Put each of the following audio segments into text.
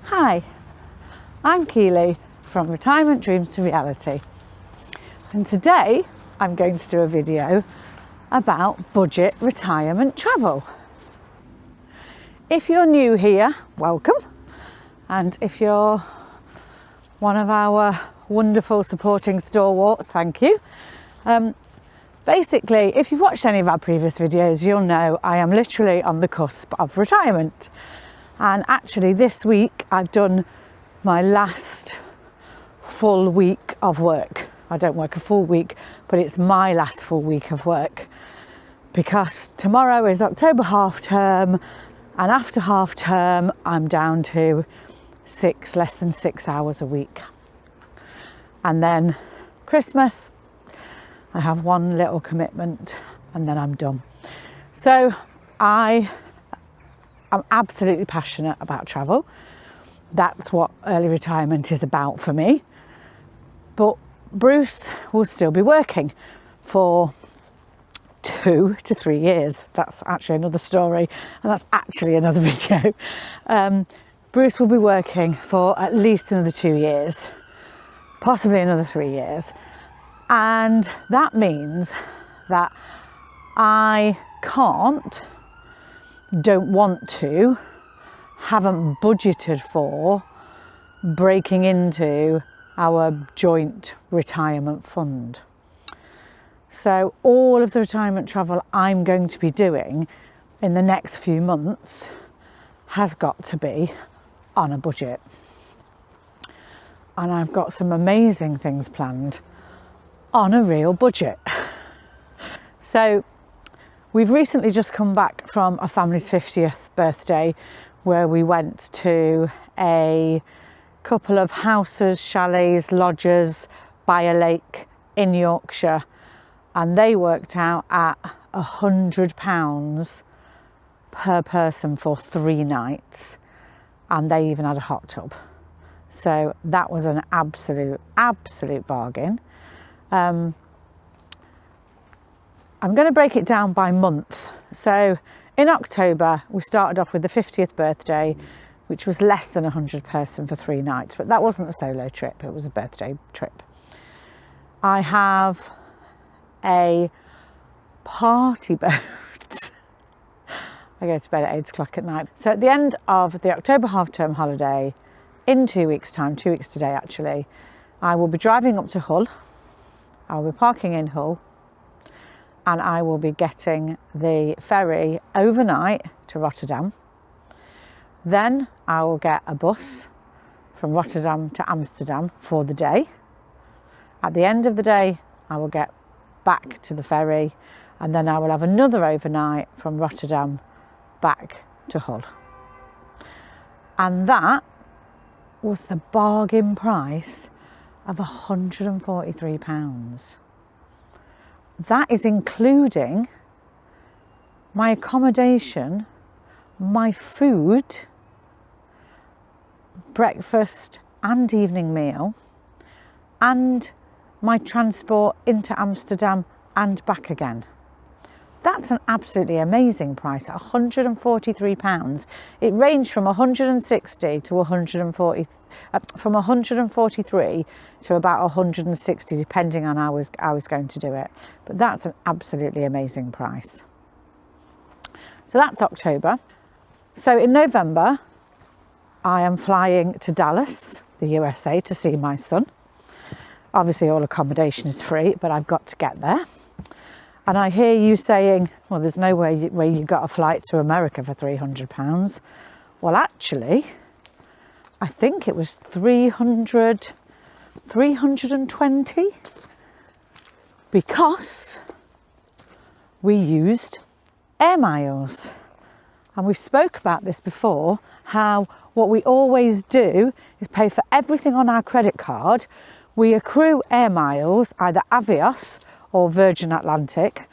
Hi, I'm Keely from Retirement Dreams to Reality, and today I'm going to do a video about budget retirement travel. If you're new here, welcome, and if you're one of our wonderful supporting stalwarts, thank you. Basically, if you've watched any of our previous videos, you'll know I am literally on the cusp of retirement. And actually this week I've done my last full week of work. I don't work a full week, but it's my last full week of work because tomorrow is October half term, and after half term I'm down to less than 6 hours a week. And then Christmas, I have one little commitment and then I'm done. So I'm absolutely passionate about travel. That's what early retirement is about for me. But Bruce will still be working for 2 to 3 years. That's actually another story, and that's actually another video. Bruce will be working for at least another 2 years, possibly another 3 years. And that means that I don't want to, haven't budgeted for breaking into our joint retirement fund. So all of the retirement travel I'm going to be doing in the next few months has got to be on a budget. And I've got some amazing things planned on a real budget. So we've recently just come back from our family's 50th birthday, where we went to a couple of houses, chalets, lodges by a lake in Yorkshire, and they worked out at £100 per person for 3 nights, and they even had a hot tub. So that was an absolute bargain. I'm going to break it down by month. So in October, we started off with the 50th birthday, which was less than 100 person for 3 nights, but that wasn't a solo trip, it was a birthday trip. I have a party boat. I go to bed at 8 o'clock at night. So at the end of the October half-term holiday, in 2 weeks' time, 2 weeks today actually, I will be driving up to Hull. I'll be parking in Hull, and I will be getting the ferry overnight to Rotterdam. Then I will get a bus from Rotterdam to Amsterdam for the day. At the end of the day, I will get back to the ferry, and then I will have another overnight from Rotterdam back to Hull. And that was the bargain price of £143. That is including my accommodation, my food, breakfast and evening meal, and my transport into Amsterdam and back again. That's an absolutely amazing price at £143. It ranged from 160 to 140, from 143 to about 160, depending on how I was going to do it. But that's an absolutely amazing price. So that's October. So in November, I am flying to Dallas, the USA, to see my son. Obviously, all accommodation is free, but I've got to get there. And I hear you saying, well, there's no way you got a flight to America for £300. Well, actually, I think it was 320, because we used air miles. And we spoke about this before, how what we always do is pay for everything on our credit card. We accrue air miles, either Avios or Virgin Atlantic,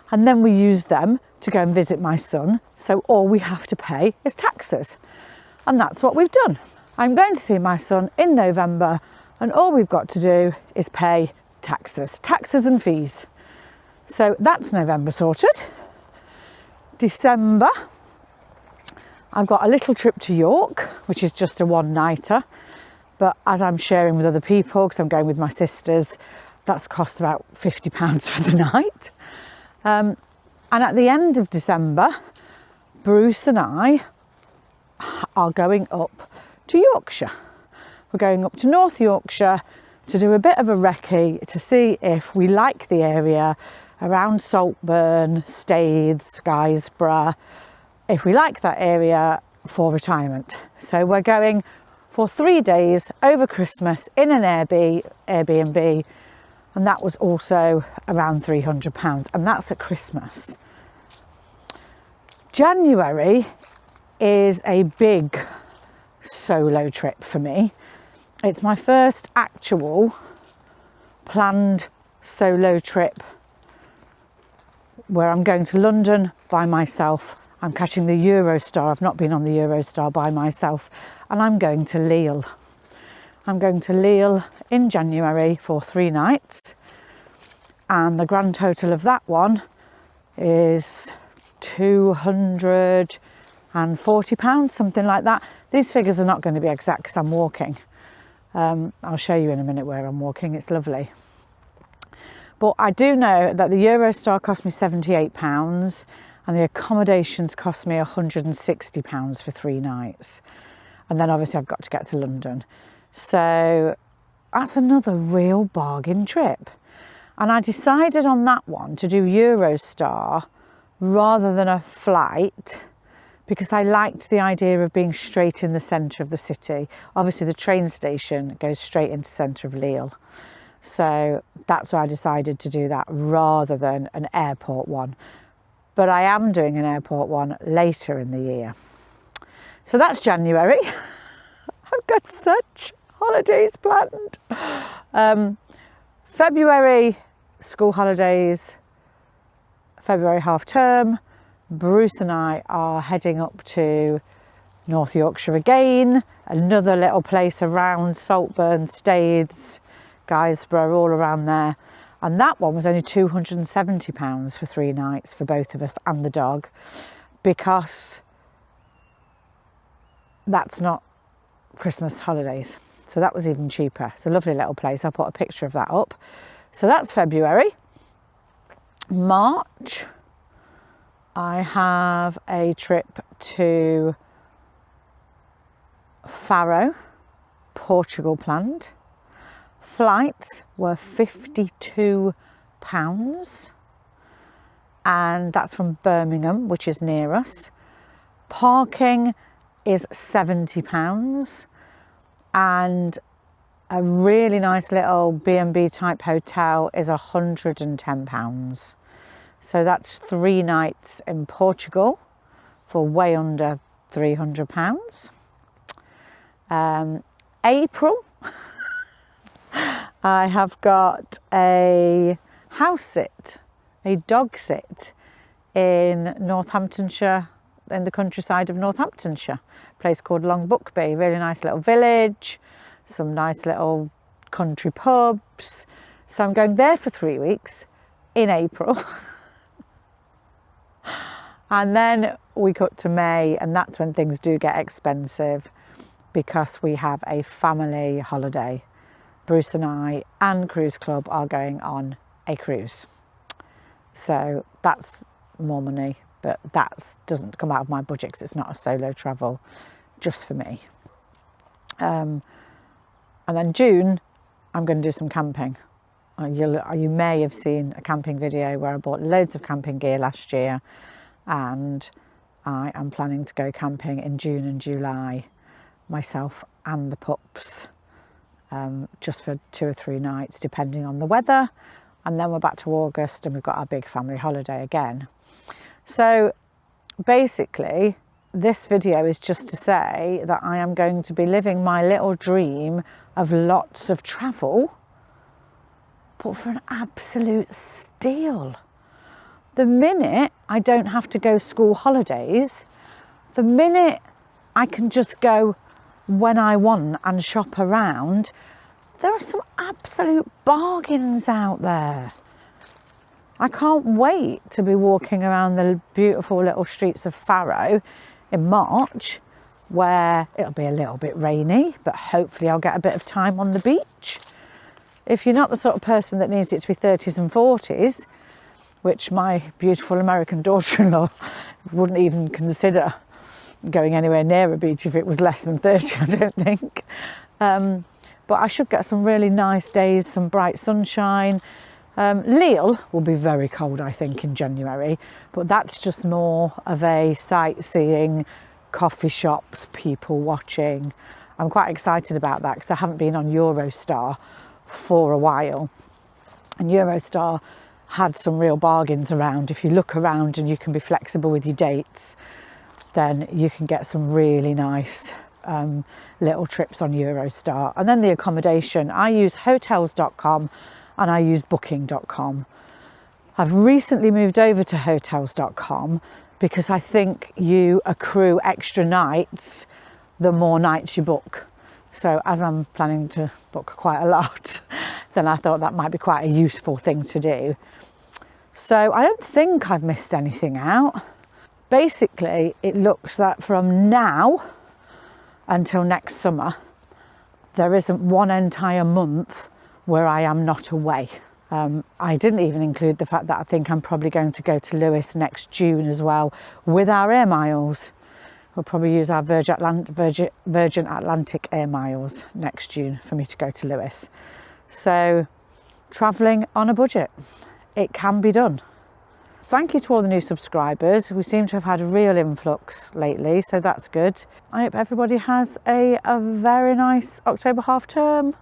and then we use them to go and visit my son. So all we have to pay is taxes. And that's what we've done. I'm going to see my son in November, and all we've got to do is pay taxes and fees. So that's November sorted. December, I've got a little trip to York, which is just a one-nighter, but as I'm sharing with other people, because I'm going with my sisters, that's cost about £50 for the night. And at the end of December, Bruce and I are going up to Yorkshire. We're going up to North Yorkshire to do a bit of a recce to see if we like the area around Saltburn, Staithes, Guisborough, if we like that area for retirement. So we're going for 3 days over Christmas in an Airbnb, and that was also around £300, and that's at Christmas. January is a big solo trip for me. It's my first actual planned solo trip where I'm going to London by myself. I'm catching the Eurostar. I've not been on the Eurostar by myself, and I'm going to Lille. I'm going to Lille in January for 3 nights, and the grand total of that one is £240, something like that. These figures are not going to be exact because I'm walking. I'll show you in a minute where I'm walking. It's lovely. But I do know that the Eurostar cost me £78 and the accommodations cost me £160 for 3 nights. And then obviously I've got to get to London. So that's another real bargain trip. And I decided on that one to do Eurostar rather than a flight, because I liked the idea of being straight in the centre of the city. Obviously the train station goes straight into the centre of Lille. So that's why I decided to do that rather than an airport one. But I am doing an airport one later in the year. So that's January. I've got such holidays planned. February, school holidays, February half term. Bruce and I are heading up to North Yorkshire again, another little place around Saltburn, Staithes, Guisborough, all around there. And that one was only £270 for 3 nights for both of us and the dog, because that's not Christmas holidays. So that was even cheaper. It's a lovely little place. I'll put a picture of that up. So that's February. March, I have a trip to Faro, Portugal planned. Flights were £52, and that's from Birmingham, which is near us. Parking is £70, and a really nice little B&B type hotel is £110. So that's 3 nights in Portugal for way under £300. April, I have got a house sit, a dog sit in Northamptonshire, in the countryside of Northamptonshire, a place called Long Buckby. Really nice little village, some nice little country pubs. So I'm going there for 3 weeks in April. And then we cut to May, and that's when things do get expensive, because we have a family holiday. Bruce and I and Cruise Club are going on a cruise. So that's more money, but that doesn't come out of my budget because it's not a solo travel, just for me. And then June, I'm going to do some camping. You may have seen a camping video where I bought loads of camping gear last year, and I am planning to go camping in June and July, myself and the pups, just for 2 or 3 nights, depending on the weather. And then we're back to August and we've got our big family holiday again. So basically, this video is just to say that I am going to be living my little dream of lots of travel, but for an absolute steal. The minute I don't have to go school holidays, the minute I can just go when I want and shop around, there are some absolute bargains out there. I can't wait to be walking around the beautiful little streets of Faro, in March, where it'll be a little bit rainy, but hopefully I'll get a bit of time on the beach. If you're not the sort of person that needs it to be 30s and 40s, which my beautiful American daughter-in-law wouldn't even consider going anywhere near a beach if it was less than 30, I don't think. But I should get some really nice days, some bright sunshine. Lille will be very cold, I think, in January, but that's just more of a sightseeing, coffee shops, people watching. I'm quite excited about that because I haven't been on Eurostar for a while. And Eurostar had some real bargains around. If you look around and you can be flexible with your dates, then you can get some really nice little trips on Eurostar. And then the accommodation, I use hotels.com and I use booking.com. I've recently moved over to hotels.com because I think you accrue extra nights the more nights you book. So as I'm planning to book quite a lot, then I thought that might be quite a useful thing to do. So I don't think I've missed anything out. Basically, it looks that from now until next summer, there isn't one entire month where I am not away. I didn't even include the fact that I think I'm probably going to go to Lewis next June as well with our air miles. We'll probably use our Virgin Atlantic air miles next June for me to go to Lewis. So travelling on a budget, it can be done. Thank you to all the new subscribers. We seem to have had a real influx lately, so that's good. I hope everybody has a very nice October half term.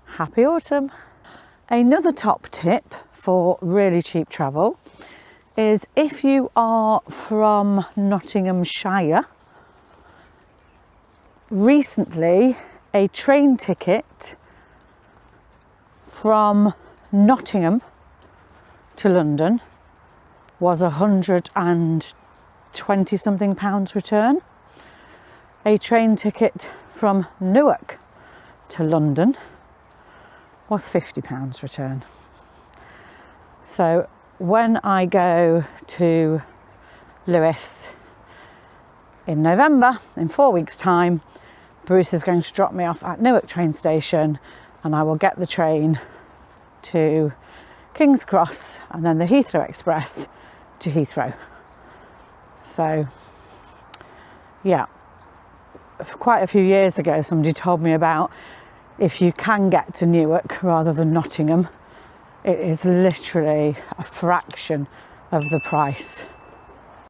Happy autumn. Another top tip for really cheap travel is if you are from Nottinghamshire, recently a train ticket from Nottingham to London was £120 something return. A train ticket from Newark to London was £50 return. So when I go to Lewis in November, in 4 weeks' time, Bruce is going to drop me off at Newark train station and I will get the train to King's Cross and then the Heathrow Express to Heathrow. So yeah, quite a few years ago somebody told me about if you can get to Newark rather than Nottingham, it is literally a fraction of the price.